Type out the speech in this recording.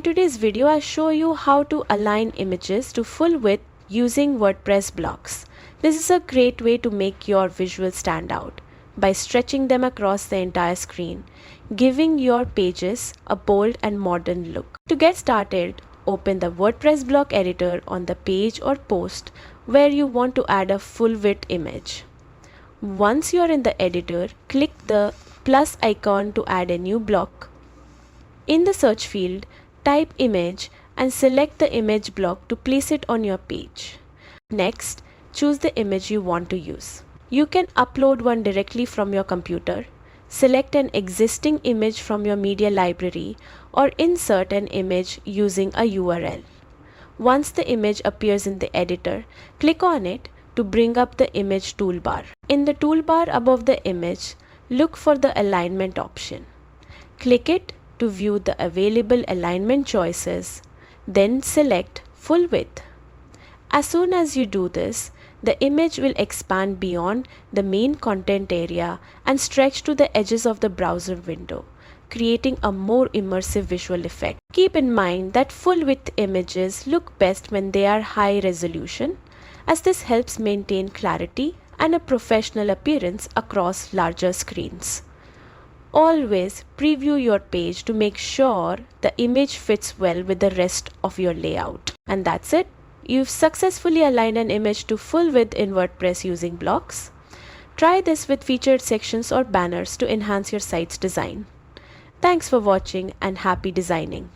today's video, I show you how to align images to full width using WordPress blocks. This is a great way to make your visuals stand out by stretching them across the entire screen, giving your pages a bold and modern look. To get started, open the WordPress block editor on the page or post where you want to add a full width image. Once you are in the editor, click the plus icon to add a new block. In the search field, type image and select the image block to place it on your page. Next, choose the image you want to use. You can upload one directly from your computer, select an existing image from your media library, or insert an image using a URL. Once the image appears in the editor, click on it to bring up the image toolbar. In the toolbar above the image, look for the alignment option. Click it to view the available alignment choices, then select full width. As soon as you do this, the image will expand beyond the main content area and stretch to the edges of the browser window, creating a more immersive visual effect. Keep in mind that full width images look best when they are high resolution, as this helps maintain clarity and a professional appearance across larger screens. Always preview your page to make sure the image fits well with the rest of your layout. And that's it. You've successfully aligned an image to full width in WordPress using blocks. Try this with featured sections or banners to enhance your site's design. Thanks for watching and happy designing.